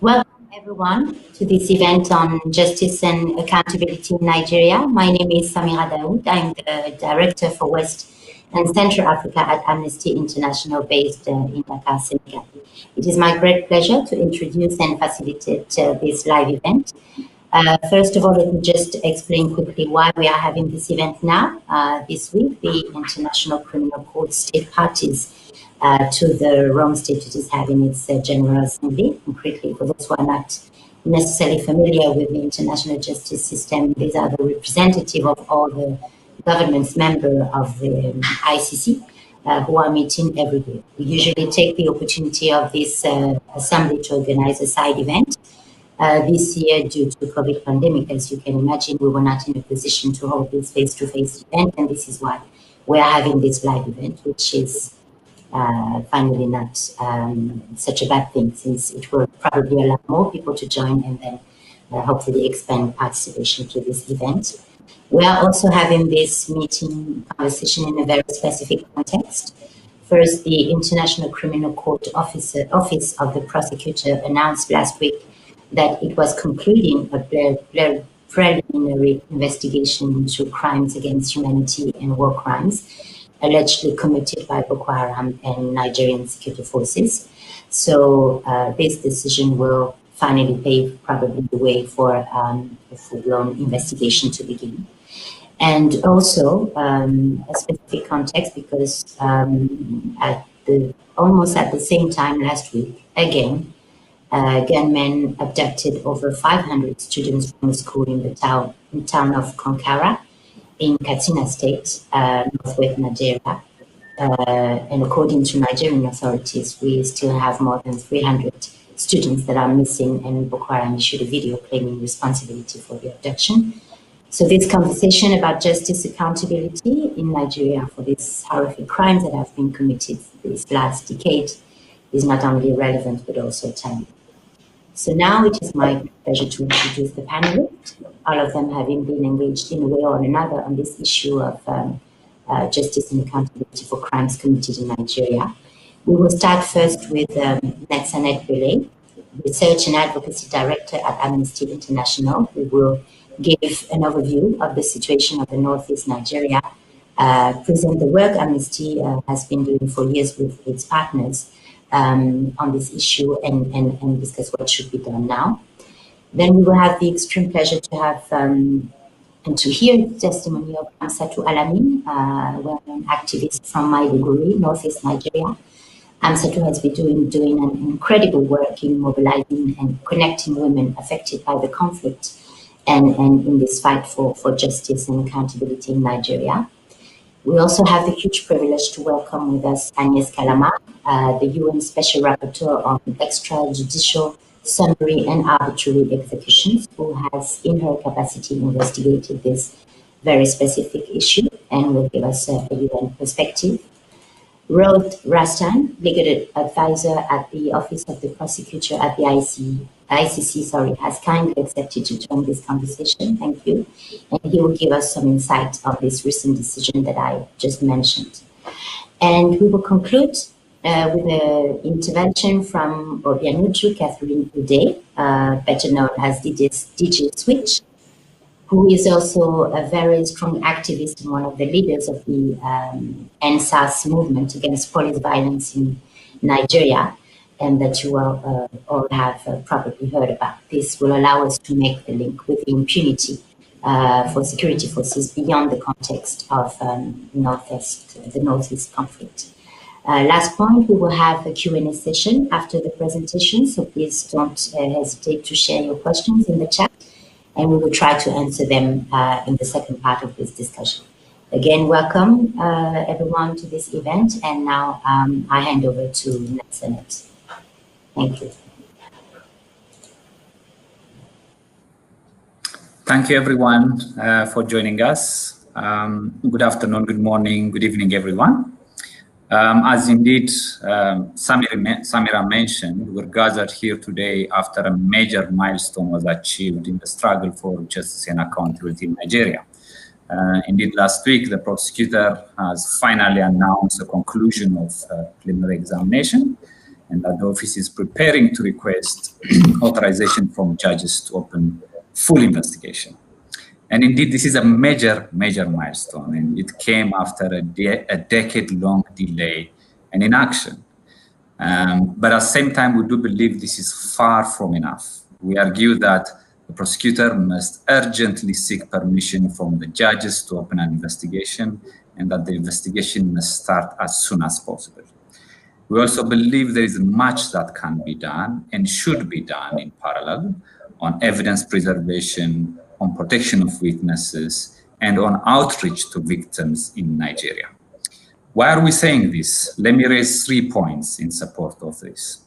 Welcome everyone to this event on justice and accountability in Nigeria. My name is Samira Daoud. I'm the Director for West and Central Africa at Amnesty International based in Dakar, Senegal. It is my great pleasure to introduce and facilitate this live event. First of all, let me just explain quickly why we are having this event now. This week, the International Criminal Court state parties to the Rome Statute is having its General Assembly. Concretely, for those who are not necessarily familiar with the international justice system, these are the representative of all the governments member of the ICC who are meeting every day. We usually take the opportunity of this assembly to organize a side event. This year, due to the COVID pandemic, as you can imagine, we were not in a position to hold this face-to-face event, and this is why we are having this live event, which is finally not such a bad thing, since it will probably allow more people to join and then hopefully expand participation to this event. We are also having this meeting conversation in a very specific context. First, the International Criminal Court Office of the Prosecutor announced last week that it was concluding a preliminary investigation into crimes against humanity and war crimes allegedly committed by Boko Haram and Nigerian security forces. So this decision will finally pave probably the way for a full-blown investigation to begin. And also a specific context, because almost at the same time last week, again, gunmen abducted over 500 students from a school in the town of Konkara in Katsina State, northwest Nigeria. And according to Nigerian authorities, we still have more than 300 students that are missing, and Boko Haram issued a video claiming responsibility for the abduction. So this conversation about justice accountability in Nigeria for these horrific crimes that have been committed this last decade is not only relevant, but also timely. So now it is my pleasure to introduce the panelists, all of them having been engaged in a way or another on this issue of justice and accountability for crimes committed in Nigeria. We will start first with Netsanet Belay, Research and Advocacy Director at Amnesty International, who will give an overview of the situation of the Northeast Nigeria, present the work Amnesty has been doing for years with its partners on this issue and discuss what should be done now. Then we will have the extreme pleasure to have and to hear the testimony of Amsatou Alamin, well-known activist from Maiduguri, Northeast Nigeria. Amsatou has been doing an incredible work in mobilizing and connecting women affected by the conflict and in this fight for justice and accountability in Nigeria. We also have the huge privilege to welcome with us Agnes Kalama, the UN Special Rapporteur on extrajudicial, summary and arbitrary executions, who has in her capacity investigated this very specific issue and will give us a UN perspective. Rod Rastan, legal advisor at the Office of the Prosecutor at the ICC, has kindly accepted to join this conversation. Thank you. And he will give us some insight of this recent decision that I just mentioned. And we will conclude with an intervention from Obianuju Catherine Ude, better known as djSWITCH, who is also a very strong activist and one of the leaders of the NSAS movement against police violence in Nigeria, and that you all have probably heard about. This will allow us to make the link with the impunity for security forces beyond the context of the Northeast conflict. Last point, we will have a Q&A session after the presentation, so please don't hesitate to share your questions in the chat, and we will try to answer them in the second part of this discussion. Again, welcome everyone to this event, and now I hand over to Netsanet. Thank you. Thank you everyone for joining us. Good afternoon, good morning, good evening everyone. As indeed Samira mentioned, we're gathered here today after a major milestone was achieved in the struggle for justice and accountability in Nigeria. Indeed, last week, the prosecutor has finally announced the conclusion of preliminary examination and that the office is preparing to request authorization from judges to open full investigation. And indeed, this is a major milestone, and it came after a decade-long delay and inaction. But at the same time, we do believe this is far from enough. We argue that the prosecutor must urgently seek permission from the judges to open an investigation, and that the investigation must start as soon as possible. We also believe there is much that can be done and should be done in parallel on evidence preservation, on protection of witnesses, and on outreach to victims in Nigeria. Why are we saying this? Let me raise 3 points in support of this.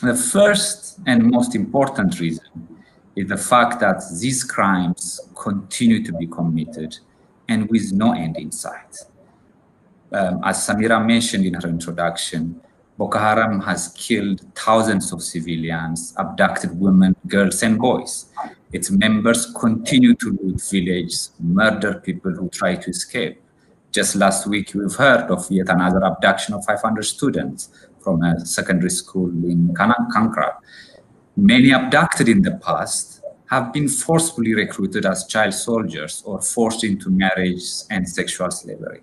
The first and most important reason is the fact that these crimes continue to be committed and with no end in sight. As Samira mentioned in her introduction, Boko Haram has killed thousands of civilians, abducted women, girls, and boys. Its members continue to loot villages, murder people who try to escape. Just last week, we've heard of yet another abduction of 500 students from a secondary school in Kankra. Many abducted in the past have been forcefully recruited as child soldiers or forced into marriage and sexual slavery.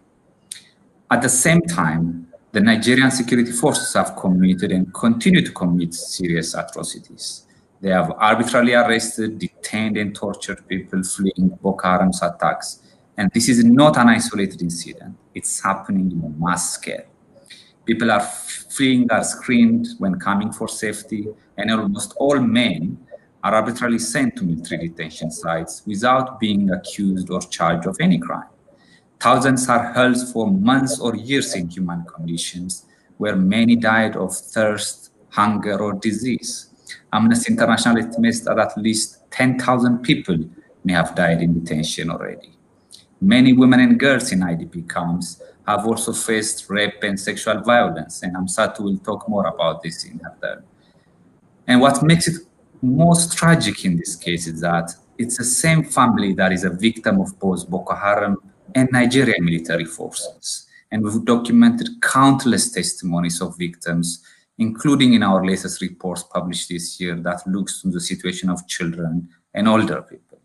At the same time, the Nigerian security forces have committed and continue to commit serious atrocities. They have arbitrarily arrested, detained, and tortured people fleeing Boko Haram's attacks. And this is not an isolated incident. It's happening in a mass scale. People are fleeing, are screened when coming for safety, and almost all men are arbitrarily sent to military detention sites without being accused or charged of any crime. Thousands are held for months or years in inhuman conditions, where many died of thirst, hunger, or disease. Amnesty International estimates that at least 10,000 people may have died in detention already. Many women and girls in IDP camps have also faced rape and sexual violence, and Amsatu will talk more about this in her turn. And what makes it most tragic in this case is that it's the same family that is a victim of both Boko Haram and Nigerian military forces. And we've documented countless testimonies of victims, including in our latest reports published this year that looks to the situation of children and older people.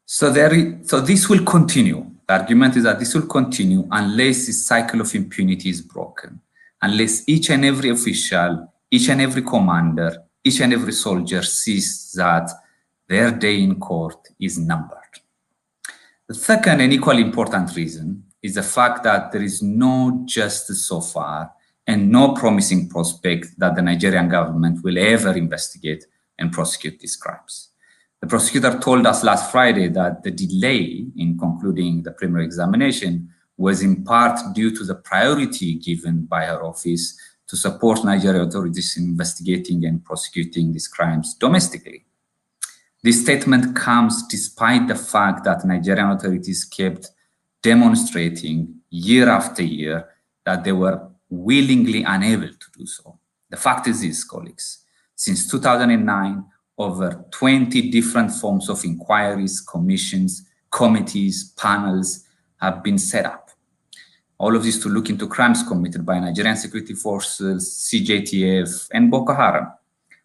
So this will continue. The argument is that this will continue unless this cycle of impunity is broken, unless each and every official, each and every commander, each and every soldier sees that their day in court is numbered. The second and equally important reason is the fact that there is no justice so far and no promising prospect that the Nigerian government will ever investigate and prosecute these crimes. The prosecutor told us last Friday that the delay in concluding the preliminary examination was in part due to the priority given by her office to support Nigerian authorities in investigating and prosecuting these crimes domestically. This statement comes despite the fact that Nigerian authorities kept demonstrating year after year that they were willingly unable to do so. The fact is this, colleagues. Since 2009, over 20 different forms of inquiries, commissions, committees, panels have been set up. All of this to look into crimes committed by Nigerian security forces, CJTF, and Boko Haram.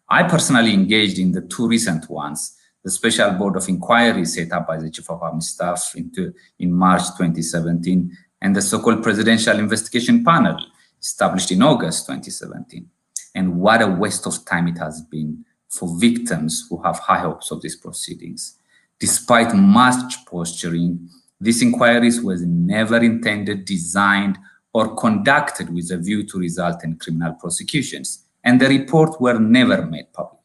I personally engaged in the 2 recent ones, the Special Board of Inquiry set up by the Chief of Army Staff in March 2017, and the so-called Presidential Investigation Panel established in August 2017. And what a waste of time it has been for victims who have high hopes of these proceedings. Despite much posturing, these inquiries were never intended, designed, or conducted with a view to result in criminal prosecutions, and the reports were never made public.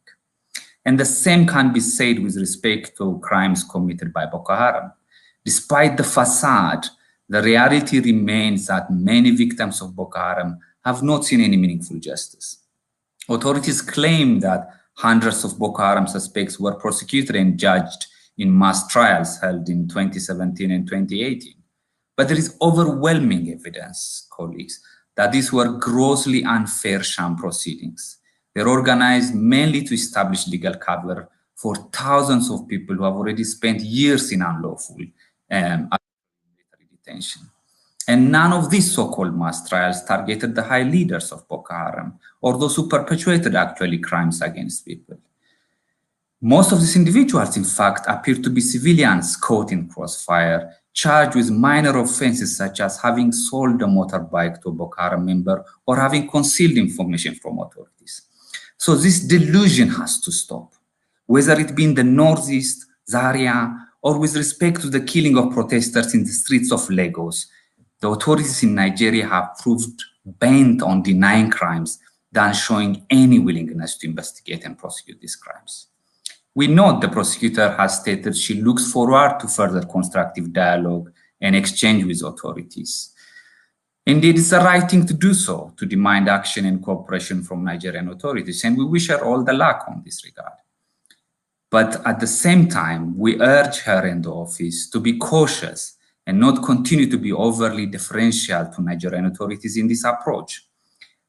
And the same can be said with respect to crimes committed by Boko Haram. Despite the facade, the reality remains that many victims of Boko Haram have not seen any meaningful justice. Authorities claim that hundreds of Boko Haram suspects were prosecuted and judged in mass trials held in 2017 and 2018. But there is overwhelming evidence, colleagues, that these were grossly unfair sham proceedings. They're organized mainly to establish legal cover for thousands of people who have already spent years in unlawful detention. And none of these so-called mass trials targeted the high leaders of Boko Haram or those who perpetuated actually crimes against people. Most of these individuals, in fact, appear to be civilians caught in crossfire, charged with minor offenses such as having sold a motorbike to a Boko Haram member or having concealed information from authorities. So this delusion has to stop, whether it be in the Northeast, Zaria, or with respect to the killing of protesters in the streets of Lagos. The authorities in Nigeria have proved bent on denying crimes than showing any willingness to investigate and prosecute these crimes. We note the prosecutor has stated she looks forward to further constructive dialogue and exchange with authorities. Indeed, it's the right thing to do so, to demand action and cooperation from Nigerian authorities, and we wish her all the luck on this regard. But at the same time, we urge her and the office to be cautious and not continue to be overly deferential to Nigerian authorities in this approach.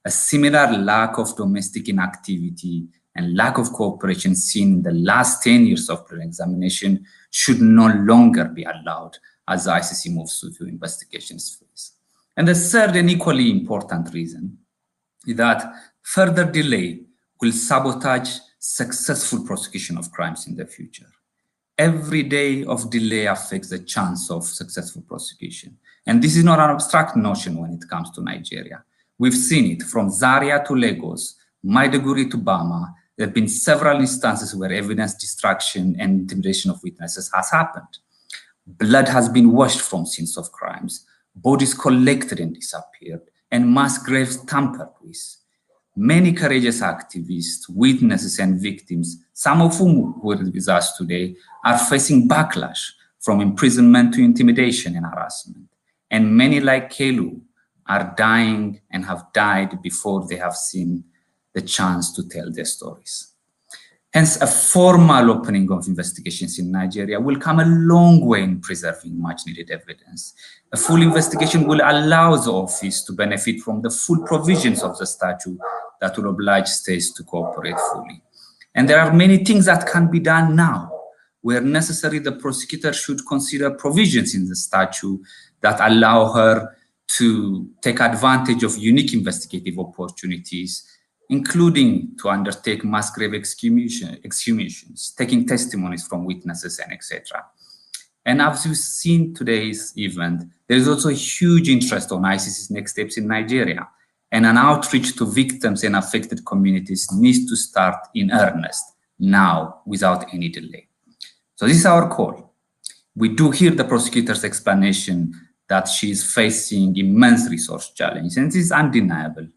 A similar lack of domestic inactivity and lack of cooperation seen in the last 10 years of examination should no longer be allowed as the ICC moves to the investigations phase. And the third and equally important reason is that further delay will sabotage successful prosecution of crimes in the future. Every day of delay affects the chance of successful prosecution. And this is not an abstract notion when it comes to Nigeria. We've seen it from Zaria to Lagos, Maiduguri to Bama. There have been several instances where evidence destruction and intimidation of witnesses has happened. Blood has been washed from scenes of crimes, bodies collected and disappeared, and mass graves tampered with. Many courageous activists, witnesses, and victims, some of whom were with us today, are facing backlash from imprisonment to intimidation and harassment. And many like Kelu are dying and have died before they have seen the chance to tell their stories. Hence, a formal opening of investigations in Nigeria will come a long way in preserving much needed evidence. A full investigation will allow the office to benefit from the full provisions of the statute that will oblige states to cooperate fully. And there are many things that can be done now. Where necessary, the prosecutor should consider provisions in the statute that allow her to take advantage of unique investigative opportunities, including to undertake mass grave exhumations, taking testimonies from witnesses, and etc. And as you've seen today's event, there is also a huge interest on ICC's next steps in Nigeria, and an outreach to victims and affected communities needs to start in earnest now without any delay. So this is our call. We do hear the prosecutor's explanation that she is facing immense resource challenge, and this is undeniable.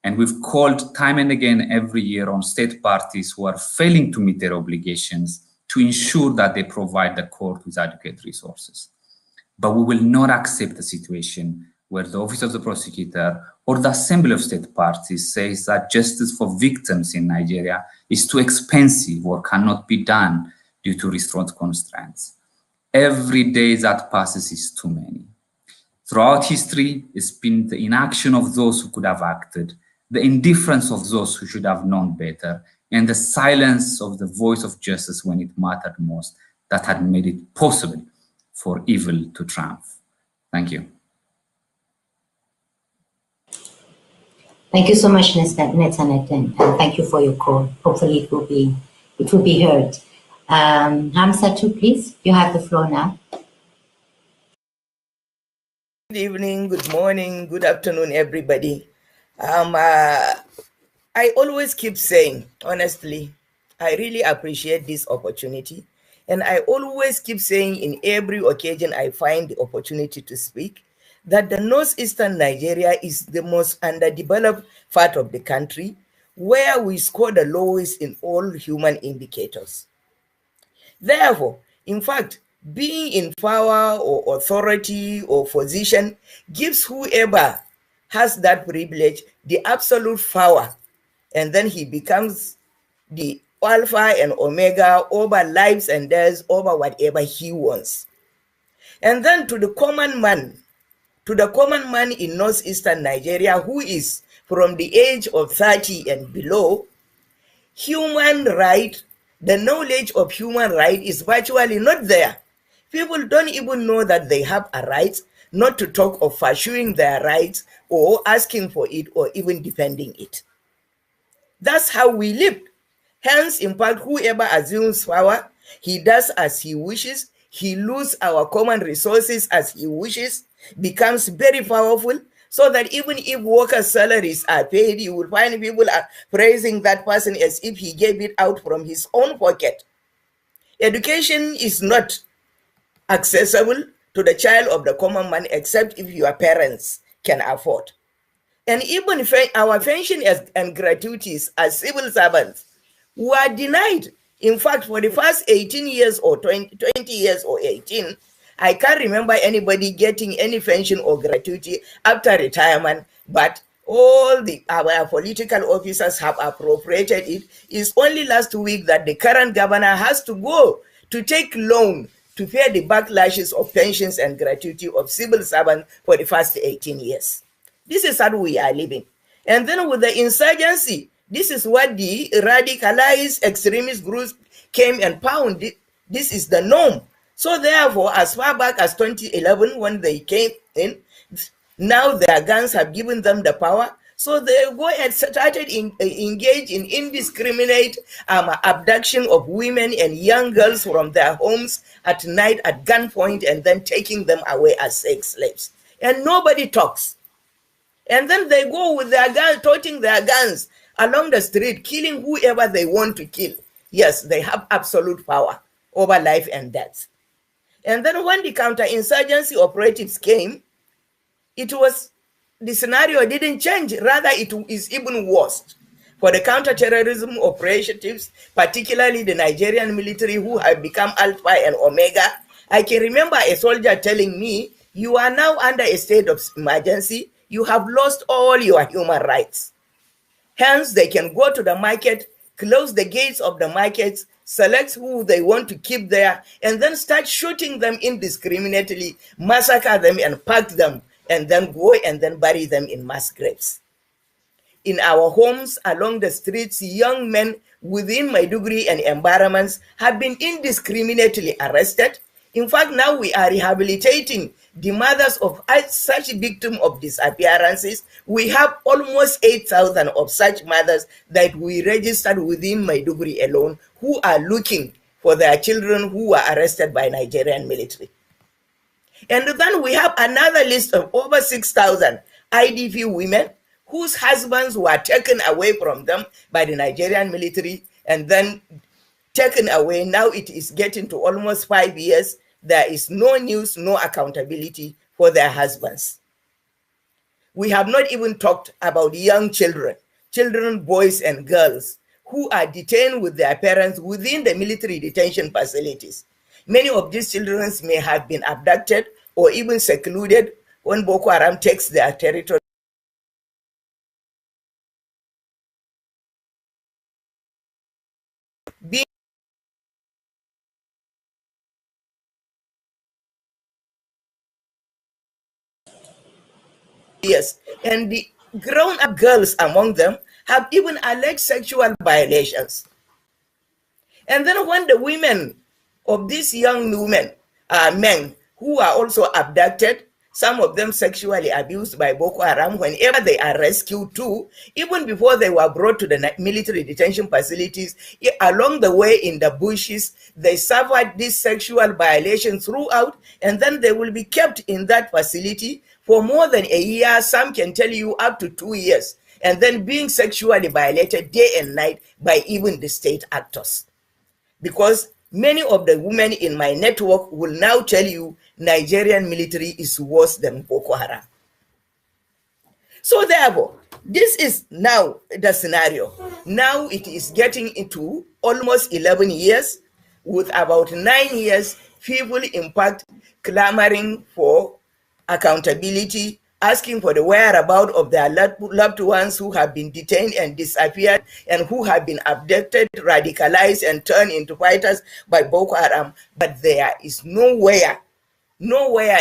And we've called time and again every year on state parties who are failing to meet their obligations to ensure that they provide the court with adequate resources. But we will not accept a situation where the Office of the Prosecutor or the Assembly of State Parties says that justice for victims in Nigeria is too expensive or cannot be done due to resource constraints. Every day that passes is too many. Throughout history, it's been the inaction of those who could have acted, the indifference of those who should have known better, and the silence of the voice of justice when it mattered most that had made it possible for evil to triumph. Thank you. Thank you so much, Netanet, and thank you for your call. Hopefully it will be heard. Hamsatu, please, you have the floor now. Good evening, good morning, good afternoon, everybody. I always keep saying, honestly, I really appreciate this opportunity. And I always keep saying in every occasion I find the opportunity to speak, that the northeastern Nigeria is the most underdeveloped part of the country, where we score the lowest in all human indicators. Therefore, in fact, being in power or authority or position gives whoever has that privilege the absolute power, and then he becomes the alpha and omega over lives and deaths, over whatever he wants. And then to the common man in northeastern Nigeria, who is from the age of 30 and below, human right, the knowledge of human right is virtually not there. People don't even know that they have a right, not to talk of pursuing their rights or asking for it or even defending it. That's how we lived. Hence, in fact, whoever assumes power, he does as he wishes, he loses our common resources as he wishes, becomes very powerful, so that even if workers' salaries are paid, you will find people are praising that person as if he gave it out from his own pocket. Education is not accessible to the child of the common man except if your parents can afford. And even our pension and gratuities as civil servants were denied. In fact, for the first 18 years or 20 years or 18, I can't remember anybody getting any pension or gratuity after retirement, but all our political officers have appropriated it. It's only last week that the current governor has to go to take loan to pay the backlashes of pensions and gratuity of civil servants for the first 18 years. This is how we are living. And then with the insurgency, this is what the radicalized extremist groups came and found. This is the norm. So therefore, as far back as 2011, when they came in, now their guns have given them the power. So they go and started engage in indiscriminate abduction of women and young girls from their homes at night at gunpoint and then taking them away as sex slaves. And nobody talks. And then they go with their guns, toting their guns along the street, killing whoever they want to kill. Yes, they have absolute power over life and death. And then when the counterinsurgency operatives came, the scenario didn't change. Rather, it is even worse. For the counterterrorism operatives, particularly the Nigerian military who have become Alpha and Omega, I can remember a soldier telling me, you are now under a state of emergency. You have lost all your human rights. Hence, they can go to the market, close the gates of the markets, select who they want to keep there, and then start shooting them indiscriminately, massacre them and pack them, and then go and then bury them in mass graves. In our homes, along the streets, young men within Maiduguri and environments have been indiscriminately arrested. In fact, now we are rehabilitating the mothers of such victims of disappearances. We have almost 8,000 of such mothers that we registered within Maiduguri alone who are looking for their children who were arrested by Nigerian military. And then we have another list of over 6,000 IDP women whose husbands were taken away from them by the Nigerian military and then taken away. Now it is getting to almost 5 years. There is no news, no accountability for their husbands. We have not even talked about young children, boys and girls, who are detained with their parents within the military detention facilities. Many of these children may have been abducted or even secluded when Boko Haram takes their territory. Yes, and the grown-up girls among them have even alleged sexual violations. And then when the women of these young women, men who are also abducted, some of them sexually abused by Boko Haram, whenever they are rescued too, even before they were brought to the military detention facilities, along the way in the bushes, they suffered these sexual violations throughout, and then they will be kept in that facility for more than a year. Some can tell you up to 2 years, and then being sexually violated day and night by even the state actors. Because many of the women in my network will now tell you Nigerian military is worse than Boko Haram. So therefore, this is now the scenario. Now it is getting into almost 11 years, with about 9 years, people in fact clamoring for accountability, asking for the whereabouts of their loved ones who have been detained and disappeared and who have been abducted, radicalized, and turned into fighters by Boko Haram. But there is nowhere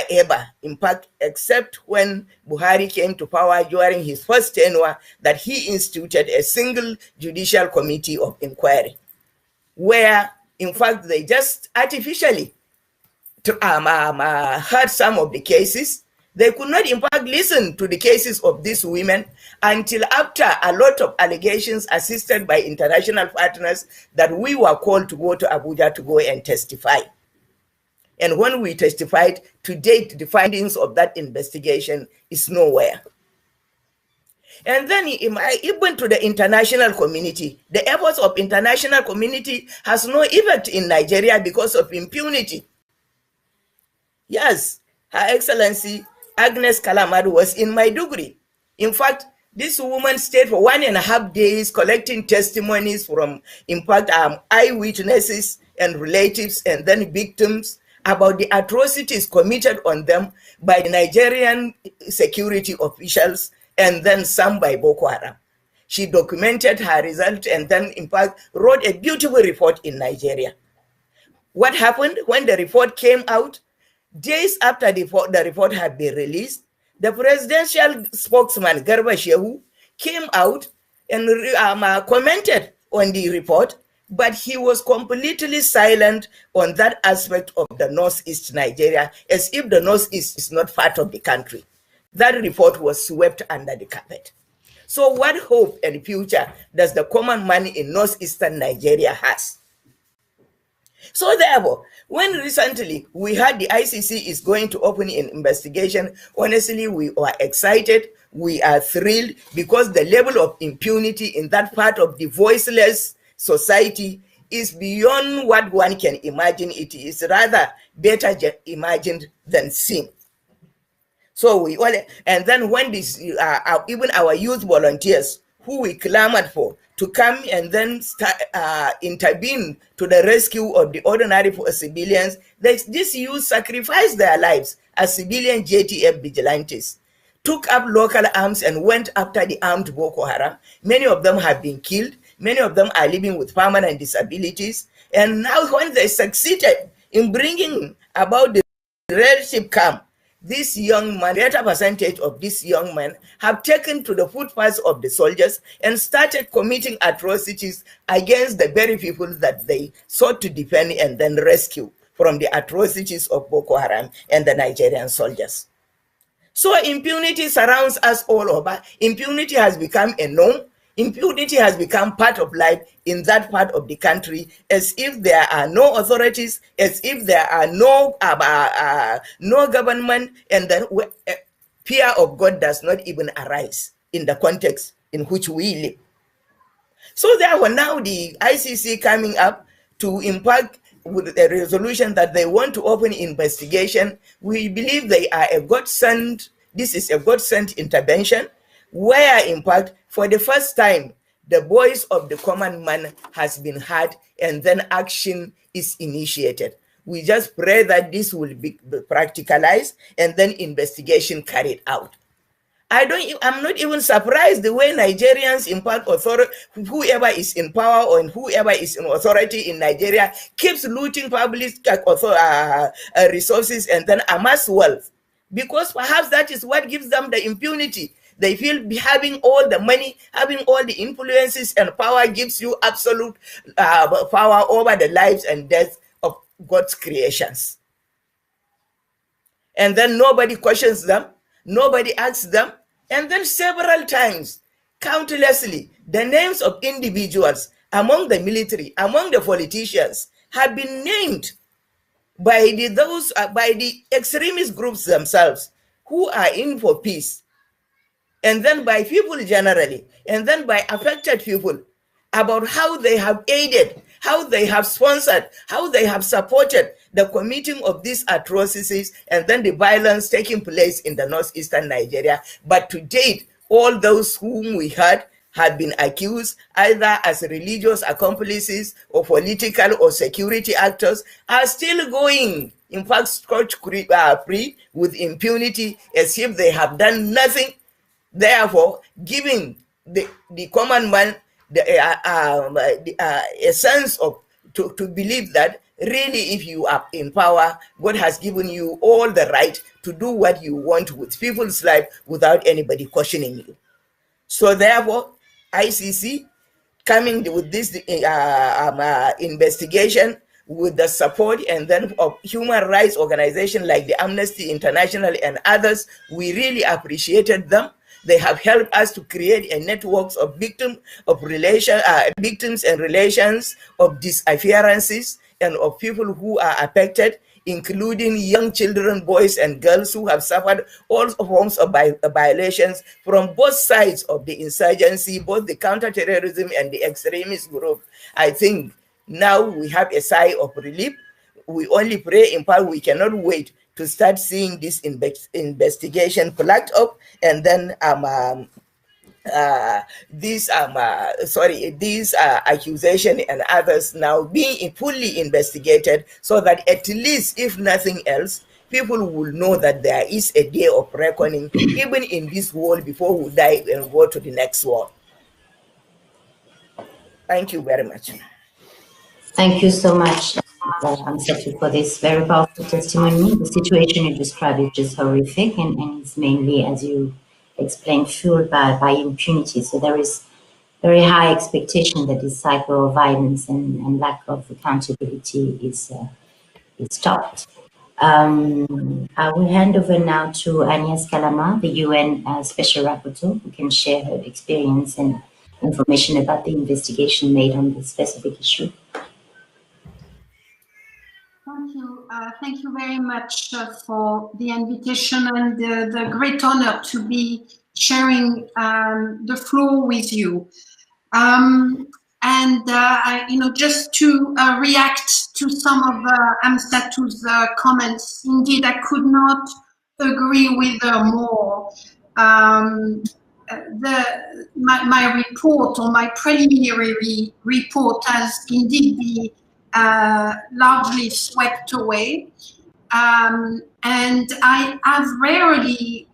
ever, in fact, except when Buhari came to power during his first tenure, that he instituted a single judicial committee of inquiry, where, in fact, they just artificially heard some of the cases, They could not, in fact, listen to the cases of these women until after a lot of allegations assisted by international partners that we were called to go to Abuja to go and testify. And when we testified, to date, the findings of that investigation is nowhere. And then even to the international community, the efforts of international community has no effect in Nigeria because of impunity. Yes, Her Excellency Agnes Kalamad was in Maiduguri. In fact, this woman stayed for 1.5 days collecting testimonies from, in fact, eyewitnesses and relatives and then victims about the atrocities committed on them by the Nigerian security officials and then some by Boko Haram. She documented her result and then, in fact, wrote a beautiful report in Nigeria. What happened when the report came out? Days after the report had been released, the presidential spokesman, Garba Shehu, came out and commented on the report, but he was completely silent on that aspect of the Northeast Nigeria, as if the Northeast is not part of the country. That report was swept under the carpet. So what hope and future does the common man in Northeastern Nigeria has? So therefore, when recently we heard the ICC is going to open an investigation, honestly, we are excited, we are thrilled, because the level of impunity in that part of the voiceless society is beyond what one can imagine. It is rather better imagined than seen. So we all, and then when this, even our youth volunteers who we clamored for to come and then intervene to the rescue of the ordinary civilians, these youth sacrificed their lives as civilian JTF vigilantes, took up local arms and went after the armed Boko Haram. Many of them have been killed. Many of them are living with permanent disabilities. And now when they succeeded in bringing about the leadership camp, this young man, greater percentage of these young men have taken to the footpaths of the soldiers and started committing atrocities against the very people that they sought to defend and then rescue from the atrocities of Boko Haram and the Nigerian soldiers. So impunity surrounds us all over. Impunity has become a norm. Impunity has become part of life in that part of the country, as if there are no authorities, as if there are no government, and then fear of God does not even arise in the context in which we live. So therefore, now the ICC coming up to impact with a resolution that they want to open investigation, we believe they are a godsend. This is a godsend intervention, where in fact, for the first time, the voice of the common man has been heard and then action is initiated. We just pray that this will be practicalized and then investigation carried out. I'm not even surprised the way Nigerians, in part, whoever is in power or whoever is in authority in Nigeria keeps looting public resources and then amass wealth, because perhaps that is what gives them the impunity. They feel having all the money, having all the influences and power gives you absolute power over the lives and death of God's creations. And then nobody questions them, nobody asks them, and then several times, countlessly, the names of individuals among the military, among the politicians, have been named by the extremist groups themselves who are in for peace, and then by people generally, and then by affected people, about how they have aided, how they have sponsored, how they have supported the committing of these atrocities and then the violence taking place in the northeastern Nigeria. But to date, all those whom we heard have been accused either as religious accomplices or political or security actors are still going, in fact, scot-free with impunity, as if they have done nothing. Therefore, giving the common man a sense of to believe that really, if you are in power, God has given you all the right to do what you want with people's life without anybody questioning you. So therefore, ICC coming with this investigation, with the support and then of human rights organizations like the Amnesty International and others. We really appreciated them. They have helped us to create a network of victims and relations of disappearances and of people who are affected, including young children, boys and girls who have suffered all forms of violations from both sides of the insurgency, both the counterterrorism and the extremist group. I think now we have a sigh of relief. We only pray in part we cannot wait to start seeing this investigation flagged up, and then these accusation and others now being fully investigated, so that at least, if nothing else, people will know that there is a day of reckoning, even in this world, before we die and go to the next world. Thank you very much. Thank you so much, Amsatu, for this very powerful testimony. The situation you described is just horrific, and it's mainly, as you explained, fueled by impunity. So there is very high expectation that this cycle of violence and lack of accountability is stopped. I will hand over now to Agnes Kalama, the UN Special Rapporteur, who can share her experience and information about the investigation made on this specific issue. Thank you very much for the invitation and the great honor to be sharing the floor with you. Just to react to some of Amsatu's comments, indeed, I could not agree with her more. My report, or my preliminary report, has indeed been largely swept away, and I have rarely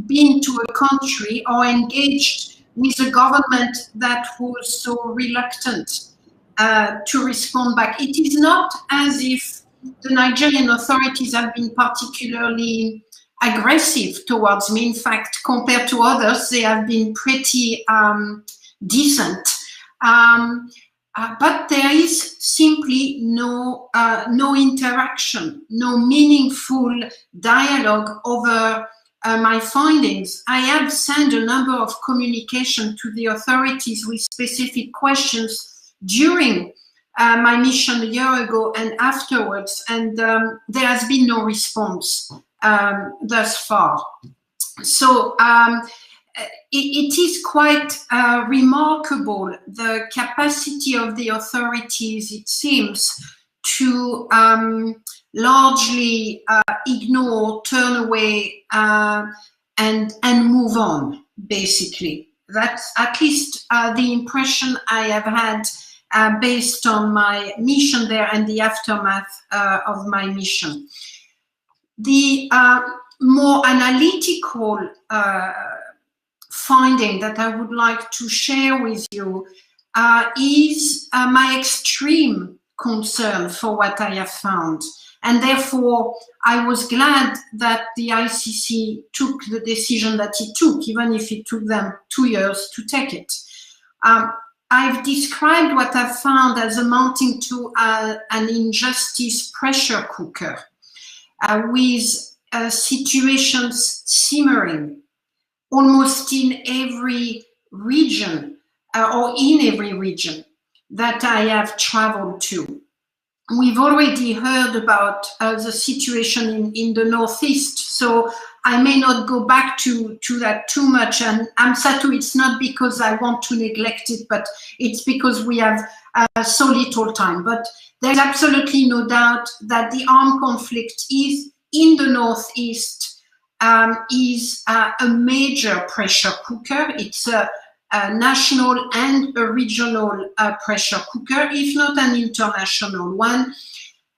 been to a country or engaged with a government that was so reluctant to respond back. It is not as if the Nigerian authorities have been particularly aggressive towards me. In fact, compared to others, they have been pretty decent. But there is simply no interaction, no meaningful dialogue over my findings. I have sent a number of communications to the authorities with specific questions during my mission a year ago and afterwards, and there has been no response thus far. So it is quite remarkable, the capacity of the authorities, it seems, to largely ignore, turn away, and move on, basically. That's at least the impression I have had based on my mission there and the aftermath of my mission. The more analytical finding that I would like to share with you is my extreme concern for what I have found. And therefore, I was glad that the ICC took the decision that it took, even if it took them 2 years to take it. I've described what I've found as amounting to an injustice pressure cooker, with situations simmering almost in every region, or in every region that I have traveled to. We've already heard about the situation in the Northeast, so I may not go back to that too much. And Amsatu, it's not because I want to neglect it, but it's because we have so little time. But there's absolutely no doubt that the armed conflict is in the Northeast, is a major pressure cooker. It's a national and a regional pressure cooker, if not an international one.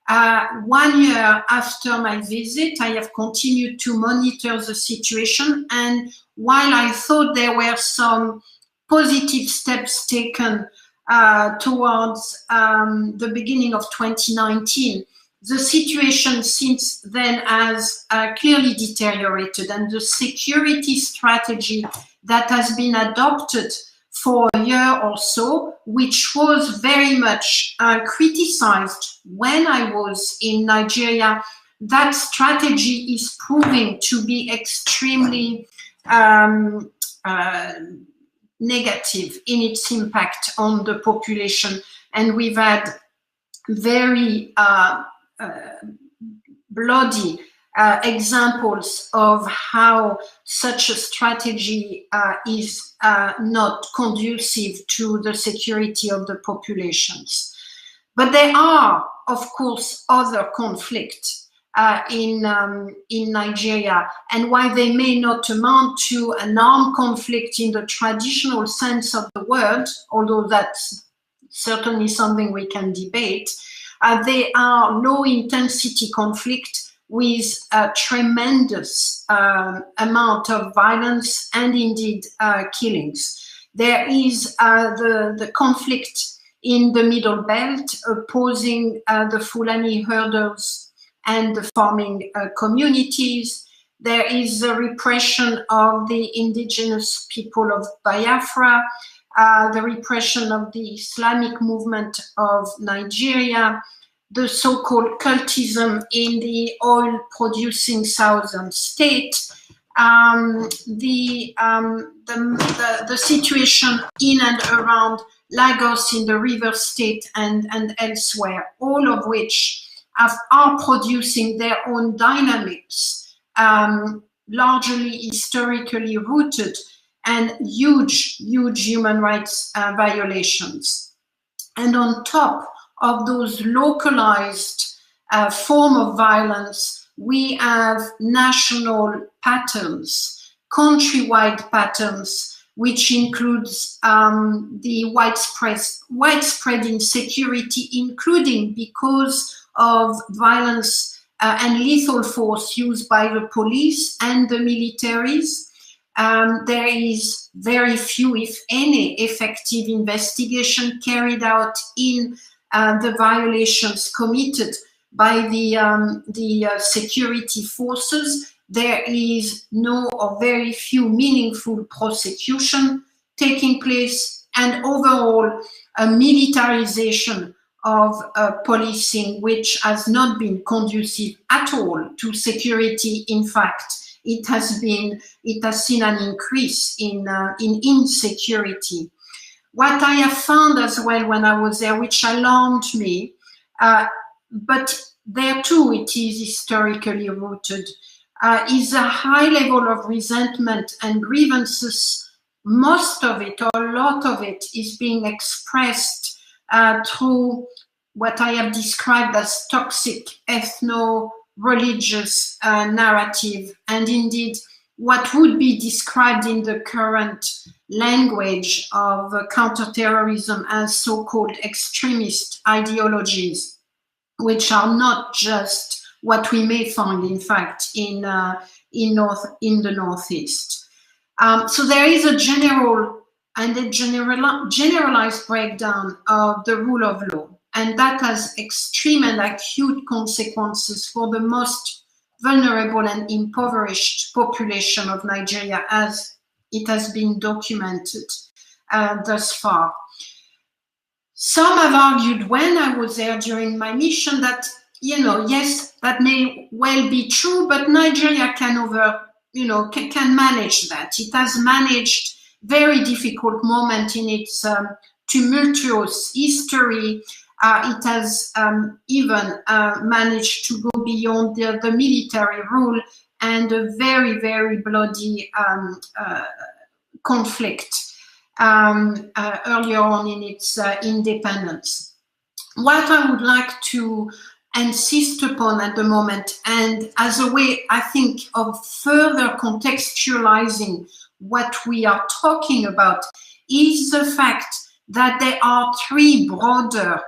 1 year after my visit, I have continued to monitor the situation, and while I thought there were some positive steps taken towards the beginning of 2019, the situation since then has clearly deteriorated, and the security strategy that has been adopted for a year or so, which was very much criticized when I was in Nigeria. That strategy is proving to be extremely negative in its impact on the population. And we've had very bloody examples of how such a strategy is not conducive to the security of the populations. But there are, of course, other conflicts in Nigeria, and while they may not amount to an armed conflict in the traditional sense of the word, although that's certainly something we can debate, they are low-intensity conflict with a tremendous amount of violence and indeed killings. There is the conflict in the Middle Belt opposing the Fulani herders and the farming communities. There is the repression of the indigenous people of Biafra, the repression of the Islamic movement of Nigeria, the so-called cultism in the oil-producing southern state, the situation in and around Lagos in the River State and elsewhere, all of which are producing their own dynamics, largely historically rooted, and huge human rights violations. And on top of those localized form of violence, we have national patterns, countrywide patterns, which includes the widespread insecurity, including because of violence and lethal force used by the police and the militaries. There is very few, if any, effective investigation carried out in the violations committed by the security forces. There is no or very few meaningful prosecution taking place, and overall a militarization of policing, which has not been conducive at all to security. In fact, it has seen an increase in insecurity. What I have found as well when I was there, which alarmed me, but there too it is historically rooted, is a high level of resentment and grievances. Most of it, or a lot of it, is being expressed through what I have described as toxic ethno-religious narrative, and indeed what would be described in the current language of counterterrorism as so-called extremist ideologies, which are not just what we may find, in fact, in the Northeast. So there is a general and a generalized breakdown of the rule of law, and that has extreme and acute consequences for the most vulnerable and impoverished population of Nigeria, as it has been documented thus far. Some have argued when I was there during my mission that, yes, that may well be true, but Nigeria can manage that. It has managed very difficult moment in its tumultuous history. It has even managed to go beyond the military rule and a very, very bloody conflict earlier on in its independence. What I would like to insist upon at the moment, and as a way, I think, of further contextualizing what we are talking about, is the fact that there are three broader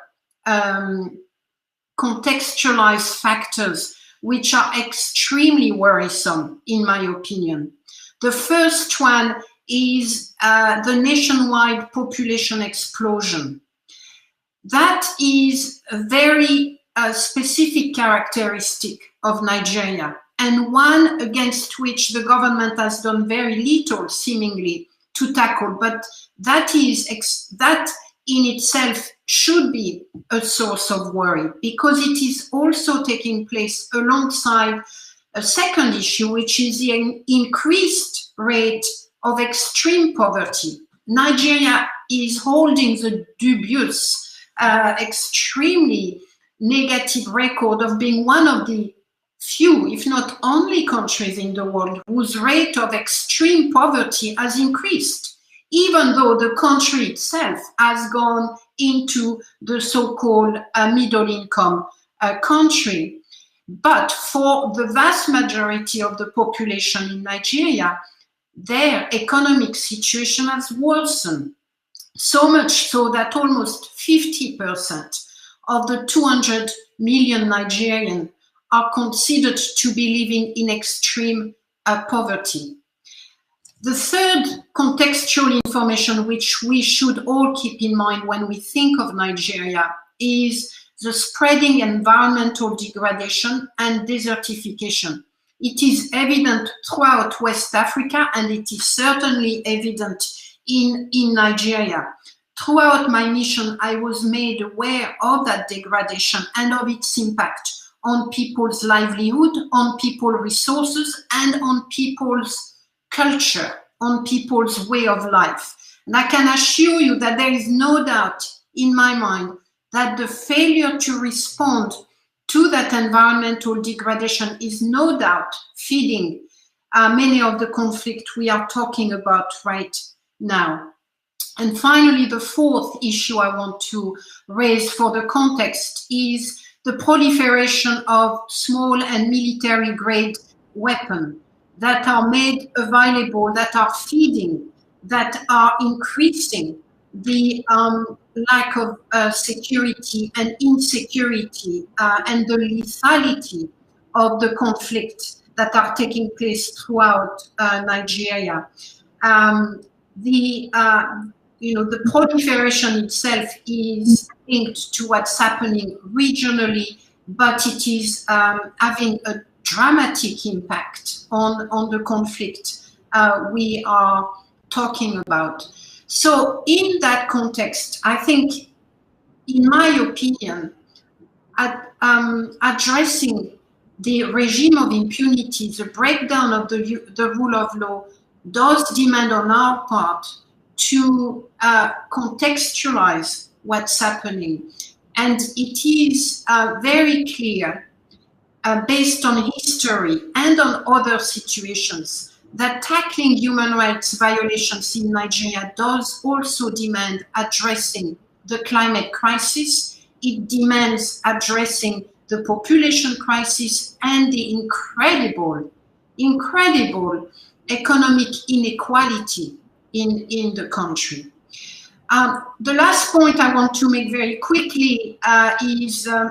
contextualized factors which are extremely worrisome, in my opinion. The first one is the nationwide population explosion. That is a very specific characteristic of Nigeria, and one against which the government has done very little, seemingly, to tackle, but that in itself should be a source of worry, because it is also taking place alongside a second issue, which is the increased rate of extreme poverty. Nigeria is holding the dubious, extremely negative record of being one of the few, if not only, countries in the world whose rate of extreme poverty has increased, even though the country itself has gone into the so-called middle income country. But for the vast majority of the population in Nigeria, their economic situation has worsened, so much so that almost 50% of the 200 million Nigerians are considered to be living in extreme poverty. The third contextual information which we should all keep in mind when we think of Nigeria is the spreading environmental degradation and desertification. It is evident throughout West Africa, and it is certainly evident in Nigeria. Throughout my mission, I was made aware of that degradation and of its impact on people's livelihood, on people's resources, and on people's culture, on people's way of life. And I can assure you that there is no doubt in my mind that the failure to respond to that environmental degradation is no doubt feeding many of the conflicts we are talking about right now. And finally, the fourth issue I want to raise for the context is the proliferation of small and military-grade weapons that are made available, that are feeding, that are increasing the lack of security and insecurity and the lethality of the conflicts that are taking place throughout Nigeria. The proliferation itself is linked to what's happening regionally, but it is having a dramatic impact on the conflict we are talking about. So in that context, I think, in my opinion, addressing the regime of impunity, the breakdown of the rule of law, does demand on our part to contextualize what's happening. And it is very clear, based on history and on other situations, that tackling human rights violations in Nigeria does also demand addressing the climate crisis. It demands addressing the population crisis and the incredible economic inequality in the country. The last point I want to make very quickly is a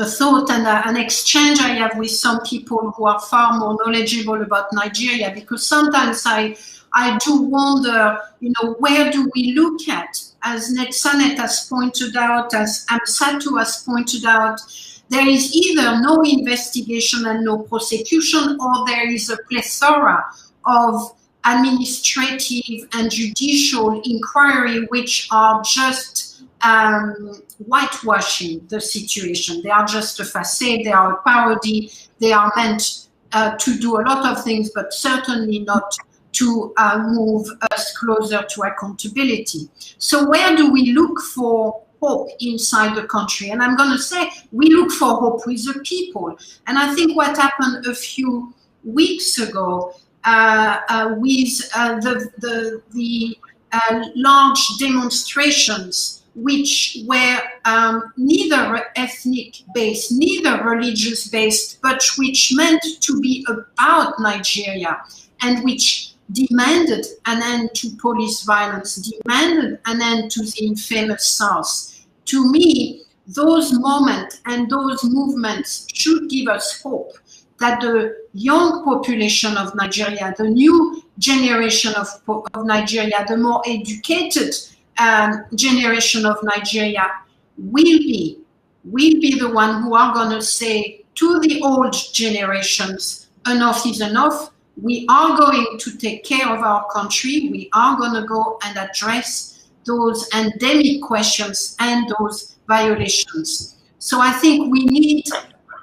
thought and an exchange I have with some people who are far more knowledgeable about Nigeria, because sometimes I do wonder, where do we look at? As Netsanet has pointed out, as Amsatu has pointed out, there is either no investigation and no prosecution, or there is a plethora of administrative and judicial inquiry which are just whitewashing the situation. They are just a facade, they are a parody, they are meant to do a lot of things, but certainly not to move us closer to accountability. So where do we look for hope inside the country? And I'm going to say we look for hope with the people. And I think what happened a few weeks ago with the large demonstrations, which were neither ethnic-based, neither religious-based, but which meant to be about Nigeria, and which demanded an end to police violence, demanded an end to the infamous SARS. To me, those moments and those movements should give us hope that the young population of Nigeria, the new generation of Nigeria, the more educated generation of Nigeria will be the one who are going to say to the old generations, enough is enough. We are going to take care of our country. We are going to go and address those endemic questions and those violations. So I think we need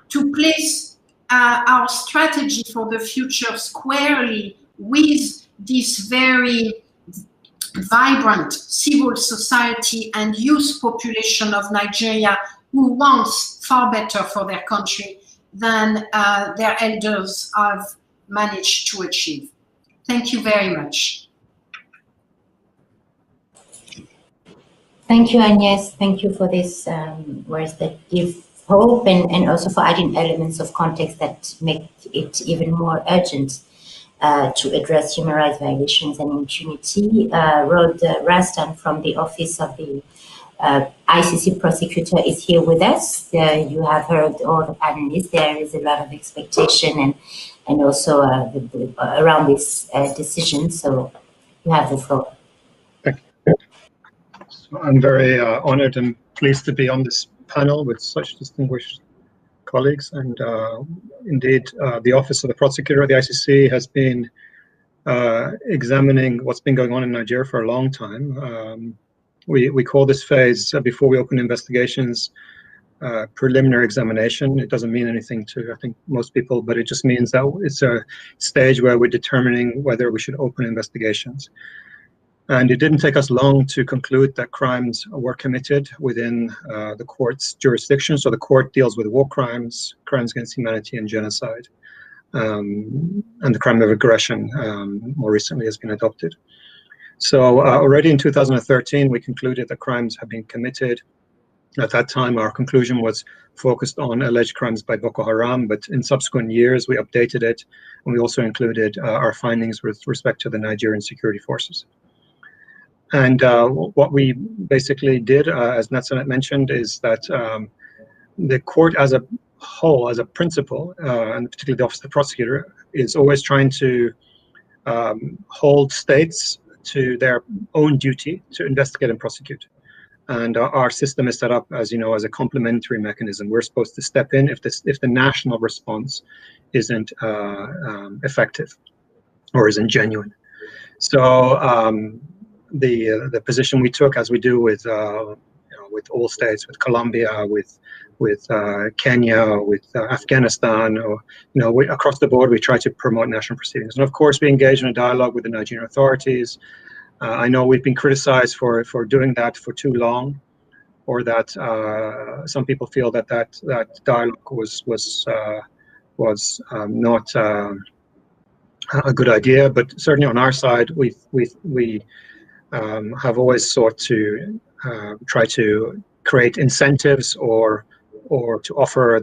to place our strategy for the future squarely with this very vibrant civil society and youth population of Nigeria who wants far better for their country than their elders have managed to achieve. Thank you very much. Thank you, Agnes. Thank you for this words that give hope and also for adding elements of context that make it even more urgent to address human rights violations and impunity. Rod Rastan from the Office of the ICC Prosecutor is here with us. You have heard all the panelists. There is a lot of expectation and also around this decision. So you have the floor. Thank you. So I'm very honored and pleased to be on this panel with such distinguished colleagues. And indeed, the Office of the Prosecutor of the ICC has been examining what's been going on in Nigeria for a long time. We call this phase, before we open investigations, preliminary examination. It doesn't mean anything to, I think, most people, but it just means that it's a stage where we're determining whether we should open investigations. And it didn't take us long to conclude that crimes were committed within the court's jurisdiction. So the court deals with war crimes, crimes against humanity, and genocide. And the crime of aggression more recently has been adopted. So already in 2013, we concluded that crimes have been committed. At that time, our conclusion was focused on alleged crimes by Boko Haram, but in subsequent years, we updated it, and we also included our findings with respect to the Nigerian security forces. And what we basically did, as Natsanet mentioned, is that the court as a whole, as a principle, and particularly the Office of the Prosecutor, is always trying to hold states to their own duty to investigate and prosecute. And our system is set up, as you know, as a complementary mechanism. We're supposed to step in if the national response isn't effective or isn't genuine. So the position we took, as we do with with all states, with Colombia, with Kenya, with Afghanistan, or across the board, we try to promote national proceedings. And of course, we engage in a dialogue with the Nigerian authorities. I know we've been criticized for doing that for too long, or that some people feel that dialogue was not a good idea. But certainly on our side, we have always sought to try to create incentives or to offer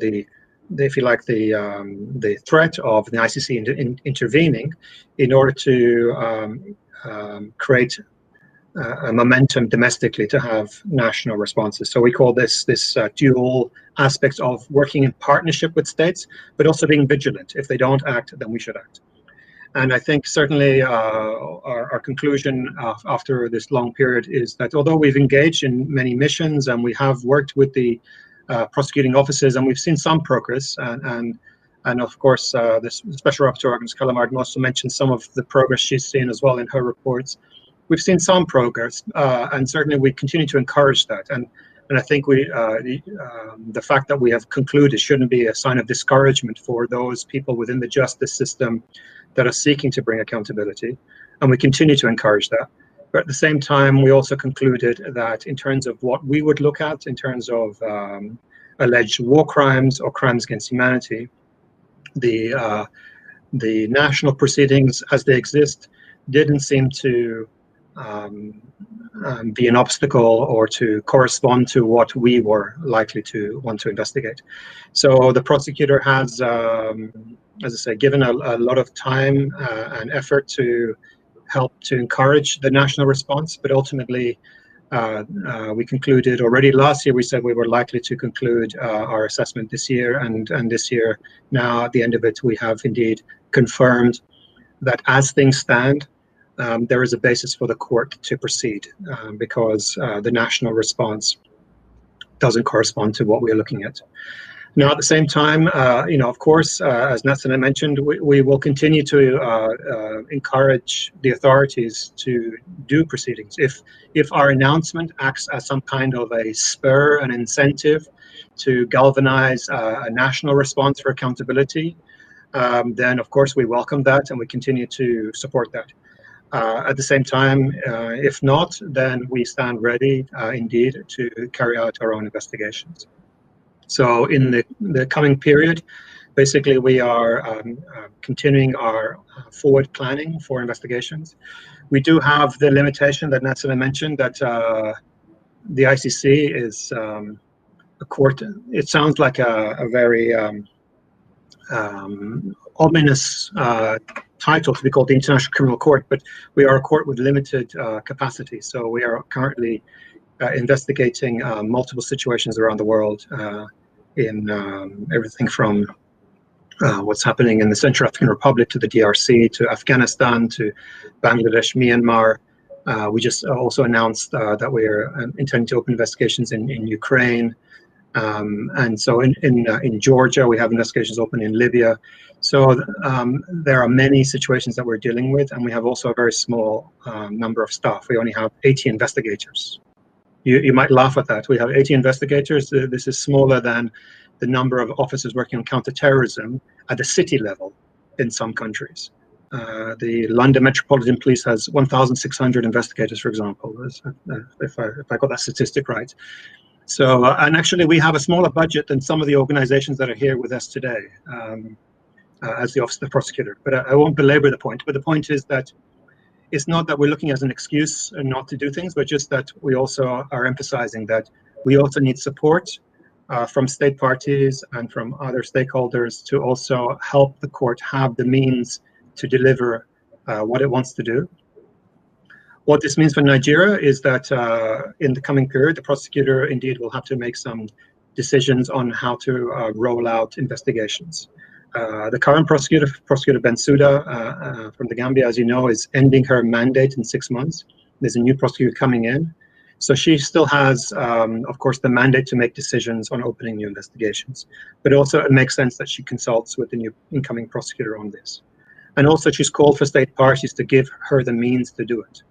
if you like, the threat of the ICC intervening in order to create a momentum domestically to have national responses. So we call this dual aspect of working in partnership with states, but also being vigilant. If they don't act, then we should act. And I think certainly our conclusion after this long period is that although we've engaged in many missions and we have worked with the prosecuting offices and we've seen some progress, and of course the Special Rapporteur Agnes Kalamard also mentioned some of the progress she's seen as well in her reports. We've seen some progress, and certainly we continue to encourage that. And I think the fact that we have concluded shouldn't be a sign of discouragement for those people within the justice system that are seeking to bring accountability, and we continue to encourage that. But at the same time, we also concluded that in terms of what we would look at in terms of alleged war crimes or crimes against humanity, the national proceedings as they exist didn't seem to be an obstacle or to correspond to what we were likely to want to investigate. So the prosecutor has, as I say, given a lot of time and effort to help to encourage the national response, but ultimately we concluded already last year, we said we were likely to conclude our assessment this year, and this year now at the end of it, we have indeed confirmed that as things stand, there is a basis for the court to proceed because the national response doesn't correspond to what we're looking at. Now, at the same time, of course, as Natsana mentioned, we will continue to encourage the authorities to do proceedings. If our announcement acts as some kind of a spur, an incentive to galvanize a national response for accountability, then of course we welcome that and we continue to support that. At the same time, if not, then we stand ready indeed to carry out our own investigations. So in the coming period, basically we are continuing our forward planning for investigations. We do have the limitation that Natsana mentioned, that the ICC is a court. It sounds like a very ominous title to be called the International Criminal Court, but we are a court with limited capacity. So we are currently investigating multiple situations around the world in everything from what's happening in the Central African Republic to the DRC to Afghanistan to Bangladesh, Myanmar. We just also announced that we are intending to open investigations in Ukraine. And so in Georgia, we have investigations open in Libya. So there are many situations that we're dealing with, and we have also a very small number of staff. We only have 80 investigators. You might laugh at that. We have 80 investigators. This is smaller than the number of officers working on counterterrorism at the city level in some countries. The London Metropolitan Police has 1,600 investigators, for example, if I got that statistic right. So, and actually we have a smaller budget than some of the organizations that are here with us today as the Office of the Prosecutor. But I won't belabor the point. But the point is that it's not that we're looking as an excuse not to do things, but just that we also are emphasizing that we also need support from state parties and from other stakeholders to also help the court have the means to deliver what it wants to do. What this means for Nigeria is that in the coming period, the prosecutor indeed will have to make some decisions on how to roll out investigations. The current prosecutor, Prosecutor Bensouda from the Gambia, as you know, is ending her mandate in 6 months. There's a new prosecutor coming in. So she still has, of course, the mandate to make decisions on opening new investigations. But also it makes sense that she consults with the new incoming prosecutor on this. And also she's called for state parties to give her the means to do it.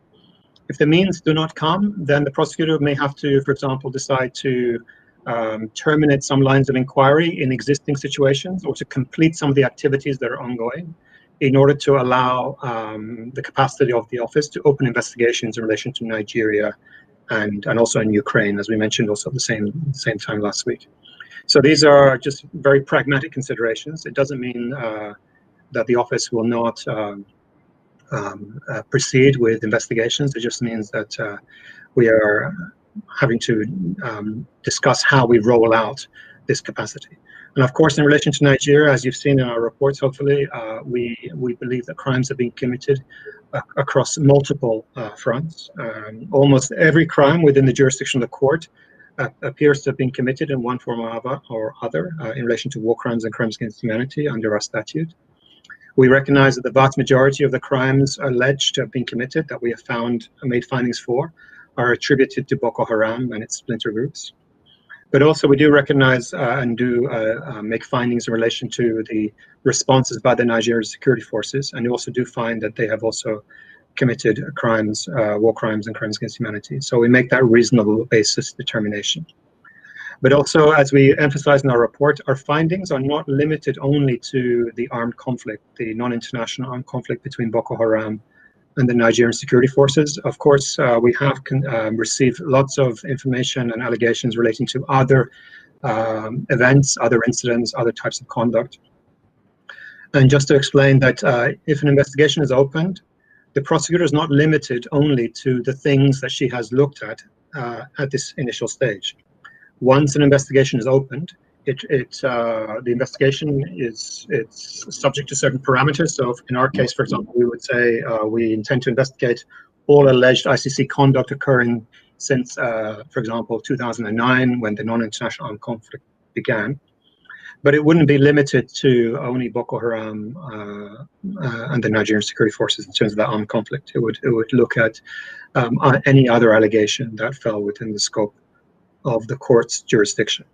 If the means do not come, then the prosecutor may have to, for example, decide to terminate some lines of inquiry in existing situations or to complete some of the activities that are ongoing in order to allow the capacity of the office to open investigations in relation to Nigeria and also in Ukraine, as we mentioned also at the same time last week. So these are just very pragmatic considerations. It doesn't mean that the office will not proceed with investigations. It just means that we are having to discuss how we roll out this capacity. And of course, in relation to Nigeria, as you've seen in our reports, hopefully, we believe that crimes have been committed across multiple fronts. Almost every crime within the jurisdiction of the court appears to have been committed in one form or other in relation to war crimes and crimes against humanity under our statute. We recognize that the vast majority of the crimes alleged to have been committed that we have found and made findings for are attributed to Boko Haram and its splinter groups. But also we do recognize and do make findings in relation to the responses by the Nigerian security forces, and we also do find that they have also committed crimes, war crimes and crimes against humanity. So we make that reasonable basis determination. But also, as we emphasize in our report, our findings are not limited only to the armed conflict, the non-international armed conflict between Boko Haram and the Nigerian security forces. Of course, we have received lots of information and allegations relating to other events, other incidents, other types of conduct. And just to explain that if an investigation is opened, the prosecutor is not limited only to the things that she has looked at this initial stage. Once an investigation is opened, the investigation it's subject to certain parameters. So in our case, for example, we would say we intend to investigate all alleged ICC conduct occurring since, for example, 2009, when the non-international armed conflict began. But it wouldn't be limited to only Boko Haram and the Nigerian security forces in terms of that armed conflict. It would look at any other allegation that fell within the scope of the court's jurisdiction.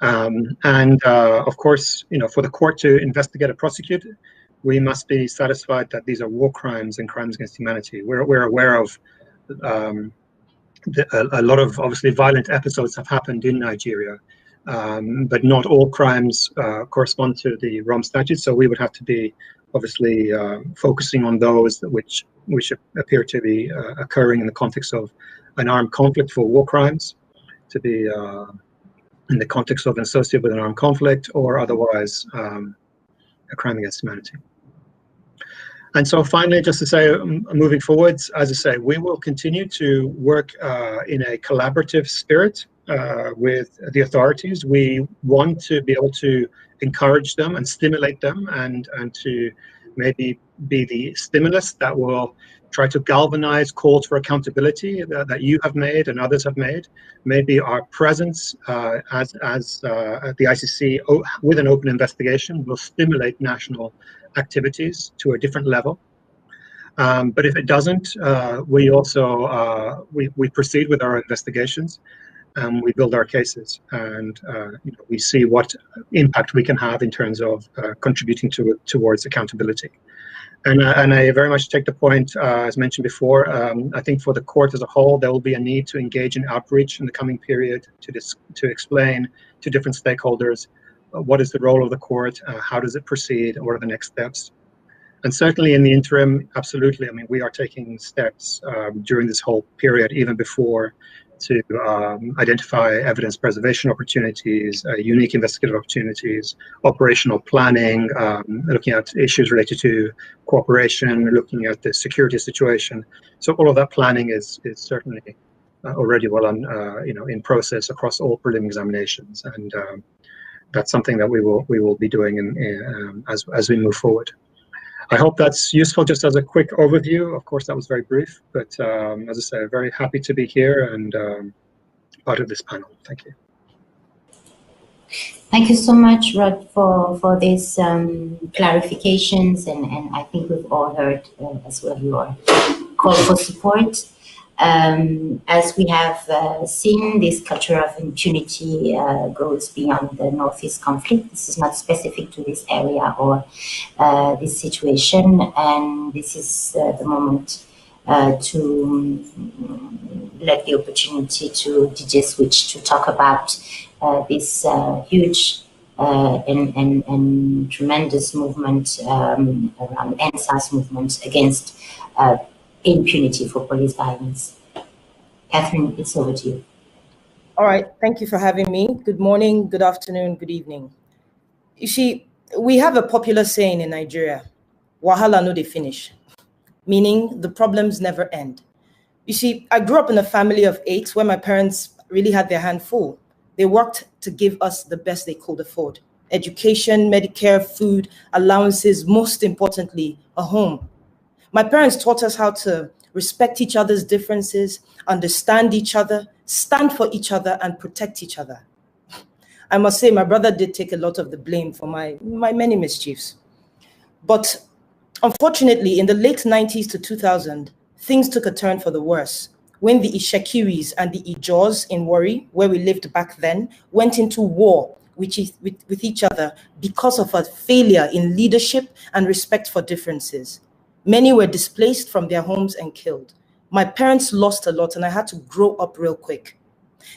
Of course, for the court to investigate and prosecute, we must be satisfied that these are war crimes and crimes against humanity. We're aware of a lot of obviously violent episodes have happened in Nigeria, but not all crimes correspond to the Rome Statute. So we would have to be obviously focusing on those which appear to be occurring in the context of an armed conflict for war crimes, to be in the context of associated with an armed conflict, or otherwise a crime against humanity. And so finally, just to say, moving forwards, as I say, we will continue to work in a collaborative spirit with the authorities. We want to be able to encourage them and stimulate them, and to maybe be the stimulus that will try to galvanize calls for accountability that you have made and others have made. Maybe our presence as at the ICC with an open investigation will stimulate national activities to a different level. But if it doesn't, we also we proceed with our investigations, and we build our cases, and we see what impact we can have in terms of contributing towards accountability. And I very much take the point, as mentioned before. I think for the court as a whole, there will be a need to engage in outreach in the coming period to explain to different stakeholders what is the role of the court, how does it proceed, what are the next steps. And certainly in the interim, absolutely, I mean, we are taking steps during this whole period, even before, to identify evidence preservation opportunities, unique investigative opportunities, operational planning, looking at issues related to cooperation, looking at the security situation. So all of that planning is certainly already well on, in process across all prelim examinations, and that's something that we will be doing as we move forward. I hope that's useful just as a quick overview. Of course, that was very brief, but as I say, very happy to be here and part of this panel. Thank you. Thank you so much, Rod, for these clarifications, and I think we've all heard as well your call for support. As we have seen, this culture of impunity goes beyond the Northeast conflict. This is not specific to this area or this situation, and this is the moment to let the opportunity to djSWITCH to talk about this huge and tremendous movement around NSAS movement against impunity for police violence. Catherine, it's over to you. All right, thank you for having me. Good morning, good afternoon, good evening. You see, we have a popular saying in Nigeria, wahala no dey finish, meaning the problems never end. You see, I grew up in a family of 8 where my parents really had their hand full. They worked to give us the best they could afford: education, Medicare, food, allowances, most importantly, a home. My parents taught us how to respect each other's differences, understand each other, stand for each other, and protect each other. I must say, my brother did take a lot of the blame for my many mischiefs. But unfortunately, in the late 90s to 2000, things took a turn for the worse when the Ishekiris and the Ijors in Warri, where we lived back then, went into war with each other because of a failure in leadership and respect for differences. Many were displaced from their homes and killed. My parents lost a lot, and I had to grow up real quick.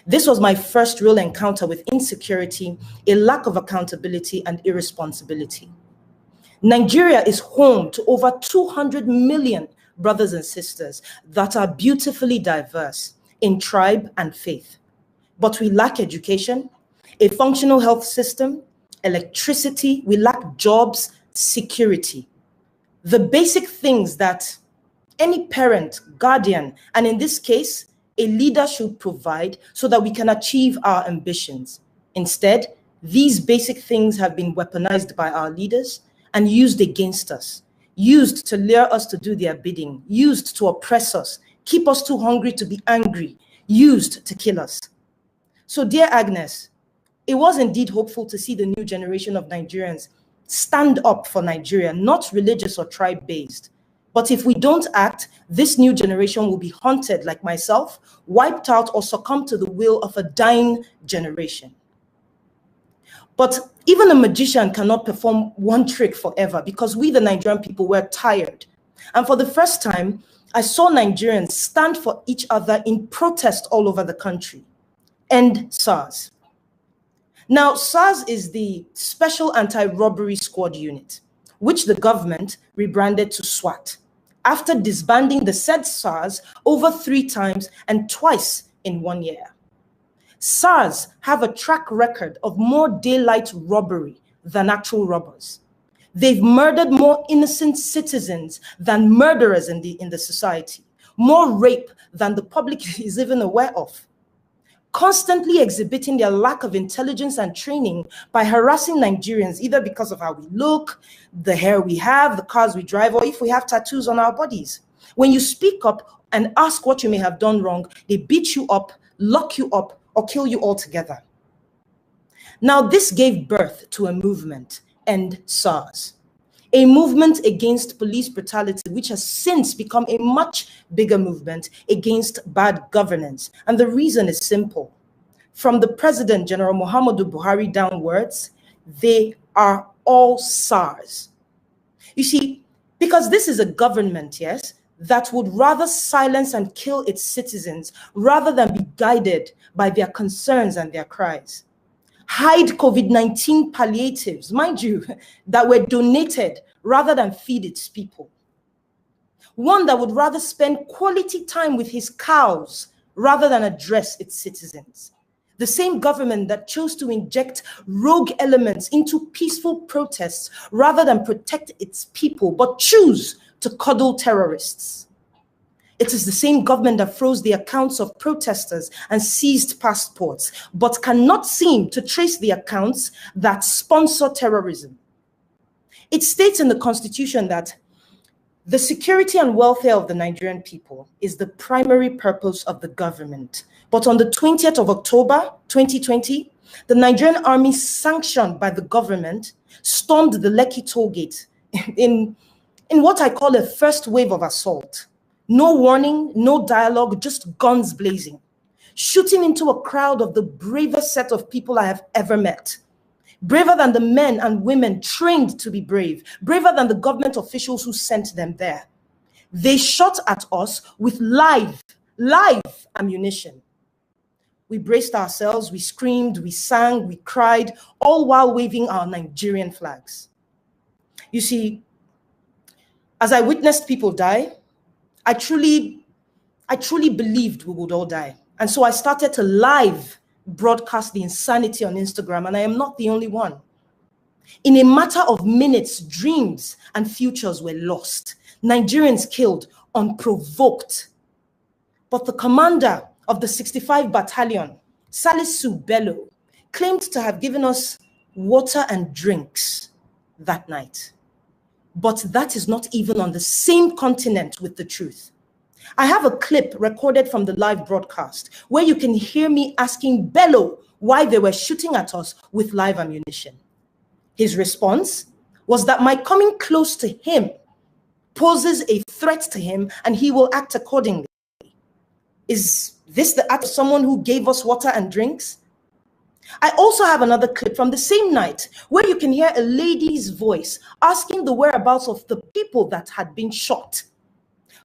This was my first real encounter with insecurity, a lack of accountability, and irresponsibility. Nigeria is home to over 200 million brothers and sisters that are beautifully diverse in tribe and faith. But we lack education, a functional health system, electricity, we lack jobs, security. The basic things that any parent, guardian, and in this case, a leader should provide so that we can achieve our ambitions. Instead, these basic things have been weaponized by our leaders and used against us, used to lure us to do their bidding, used to oppress us, keep us too hungry to be angry, used to kill us. So, dear Agnes, it was indeed hopeful to see the new generation of Nigerians stand up for Nigeria, not religious or tribe-based. But if we don't act, this new generation will be haunted like myself, wiped out, or succumb to the will of a dying generation. But even a magician cannot perform one trick forever, because we, the Nigerian people, were tired. And for the first time, I saw Nigerians stand for each other in protest all over the country. End SARS. Now, SARS is the Special Anti-Robbery Squad Unit, which the government rebranded to SWAT, after disbanding the said SARS over 3 times and twice in 1 year. SARS have a track record of more daylight robbery than actual robbers. They've murdered more innocent citizens than murderers in the society, more rape than the public is even aware of, constantly exhibiting their lack of intelligence and training by harassing Nigerians, either because of how we look, the hair we have, the cars we drive, or if we have tattoos on our bodies. When you speak up and ask what you may have done wrong, they beat you up, lock you up, or kill you altogether. Now, this gave birth to a movement, End SARS, a movement against police brutality, which has since become a much bigger movement against bad governance. And the reason is simple. From the President, General Muhammadu Buhari, downwards, they are all SARS. You see, because this is a government, yes, that would rather silence and kill its citizens rather than be guided by their concerns and their cries. Hide COVID-19 palliatives, mind you, that were donated rather than feed its people. One that would rather spend quality time with his cows rather than address its citizens. The same government that chose to inject rogue elements into peaceful protests rather than protect its people, but choose to coddle terrorists. It is the same government that froze the accounts of protesters and seized passports, but cannot seem to trace the accounts that sponsor terrorism. It states in the Constitution that the security and welfare of the Nigerian people is the primary purpose of the government. But on the 20th of October, 2020, the Nigerian army, sanctioned by the government, stormed the Lekki toll gate in what I call a first wave of assault. No warning, no dialogue, just guns blazing, shooting into a crowd of the bravest set of people I have ever met. Braver than the men and women trained to be brave, braver than the government officials who sent them there. They shot at us with live ammunition. We braced ourselves, we screamed, we sang, we cried, all while waving our Nigerian flags. You see, as I witnessed people die, I truly believed we would all die. And so I started to live broadcast the insanity on Instagram, and I am not the only one. In a matter of minutes, dreams and futures were lost. Nigerians killed unprovoked. But the commander of the 65 Battalion, Salisu Bello, claimed to have given us water and drinks that night. But that is not even on the same continent with the truth. I have a clip recorded from the live broadcast where you can hear me asking Bello why they were shooting at us with live ammunition. His response was that my coming close to him poses a threat to him and he will act accordingly. Is this the act of someone who gave us water and drinks? I also have another clip from the same night where you can hear a lady's voice asking the whereabouts of the people that had been shot.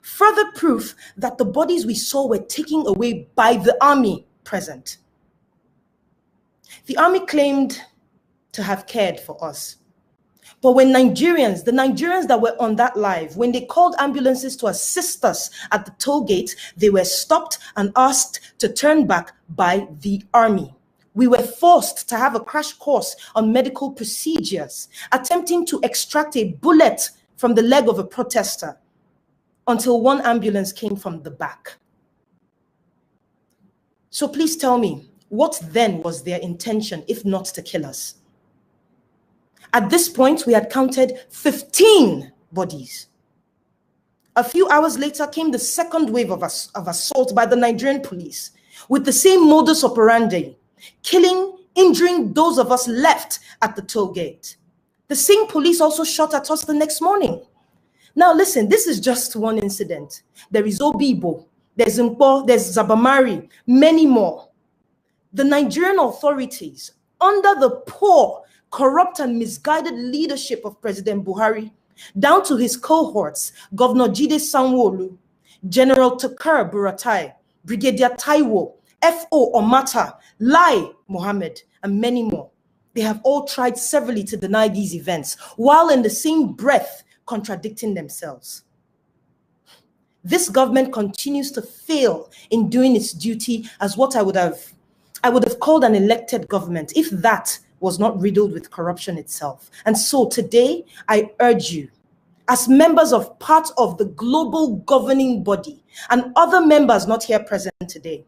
Further proof that the bodies we saw were taken away by the army present. The army claimed to have cared for us. But when the Nigerians that were on that live, when they called ambulances to assist us at the toll gate, they were stopped and asked to turn back by the army. We were forced to have a crash course on medical procedures, attempting to extract a bullet from the leg of a protester until one ambulance came from the back. So please tell me, what then was their intention if not to kill us? At this point, we had counted 15 bodies. A few hours later came the second wave of assault by the Nigerian police with the same modus operandi, killing, injuring those of us left at the toll gate. The same police also shot at us the next morning. Now listen, this is just one incident. There is Obibo, there's Mpo, there's Zabamari, many more. The Nigerian authorities under the poor, corrupt and misguided leadership of President Buhari, down to his cohorts, Governor Jide Sanwo-Olu, General Takar Buratai, Brigadier Taiwo, F.O. Omata, Lai Mohammed, and many more. They have all tried severally to deny these events, while in the same breath contradicting themselves. This government continues to fail in doing its duty as what I would have called an elected government, if that was not riddled with corruption itself. And so today, I urge you, as members of part of the global governing body and other members not here present today,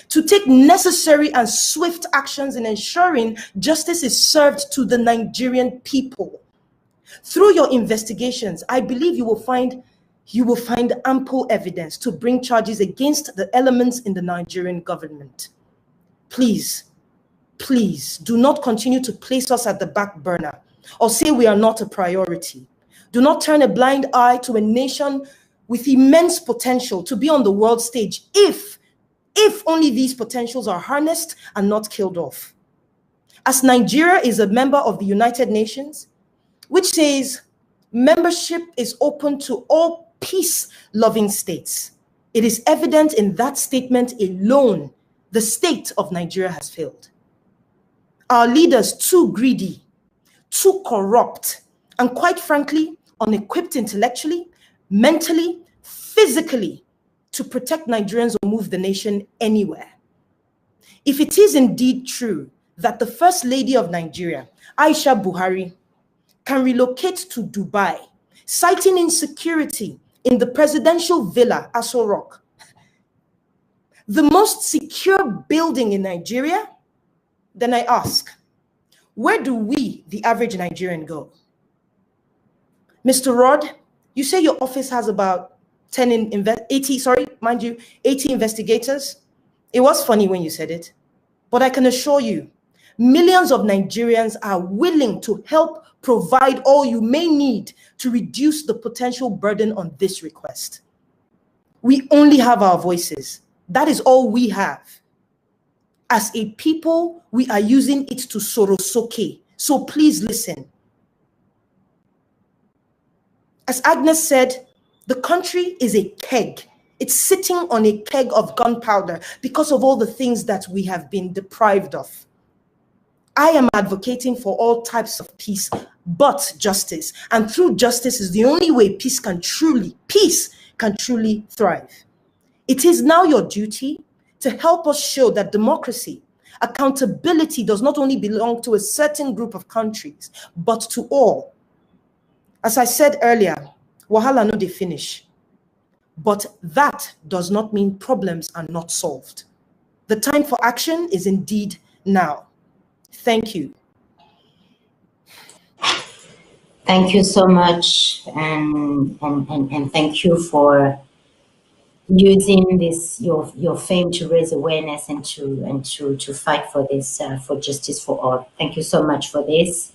to take necessary and swift actions in ensuring justice is served to the Nigerian people. Through your investigations, I believe you will find ample evidence to bring charges against the elements in the Nigerian government. Please, please do not continue to place us at the back burner or say we are not a priority. Do not turn a blind eye to a nation with immense potential to be on the world stage if only these potentials are harnessed and not killed off. As Nigeria is a member of the United Nations, which says membership is open to all peace-loving states, it is evident in that statement alone the state of Nigeria has failed. Our leaders too greedy, too corrupt, and quite frankly, unequipped intellectually, mentally, physically, to protect Nigerians or move the nation anywhere. If it is indeed true that the First Lady of Nigeria, Aisha Buhari, can relocate to Dubai, citing insecurity in the presidential villa, Aso Rock, the most secure building in Nigeria, then I ask, where do we, the average Nigerian, go? Mr. Rod, you say your office has about 80 investigators. It was funny when you said it, but I can assure you, millions of Nigerians are willing to help provide all you may need to reduce the potential burden on this request. We only have our voices. That is all we have. As a people, we are using it to sorosoke. So please listen. As Agnes said, the country is a keg. It's sitting on a keg of gunpowder because of all the things that we have been deprived of. I am advocating for all types of peace, but justice. And through justice is the only way peace can truly thrive. It is now your duty to help us show that democracy, accountability does not only belong to a certain group of countries, but to all. As I said earlier, wahala no dey finish. But that does not mean problems are not solved. The time for action is indeed now. Thank you. Thank you so much, and thank you for using this your fame to raise awareness and to fight for this for justice for all. Thank you so much for this.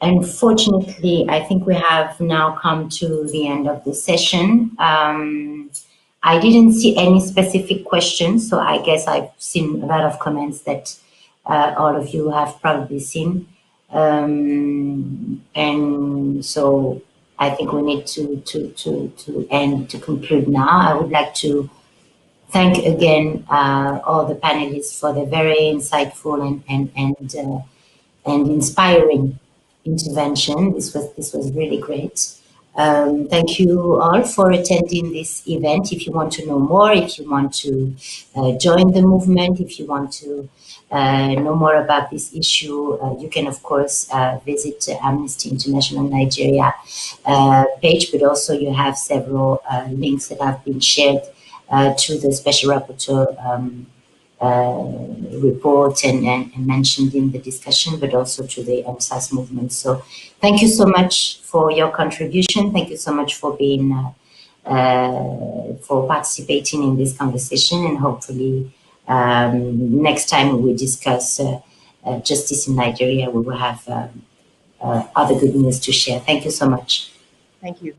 Unfortunately, I think we have now come to the end of the session. I didn't see any specific questions, so I guess I've seen a lot of comments that all of you have probably seen. And so I think we need to conclude now. I would like to thank again all the panelists for the very insightful and inspiring intervention. This was really great. Thank you all for attending this event. If you want to know more, if you want to join the movement, if you want to know more about this issue, you can of course visit Amnesty International Nigeria page, but also you have several links that have been shared to the Special Rapporteur report and mentioned in the discussion, but also to the MSAS movement. So thank you so much for your contribution. Thank you so much for being, for participating in this conversation, and hopefully next time we discuss justice in Nigeria, we will have other good news to share. Thank you so much. Thank you.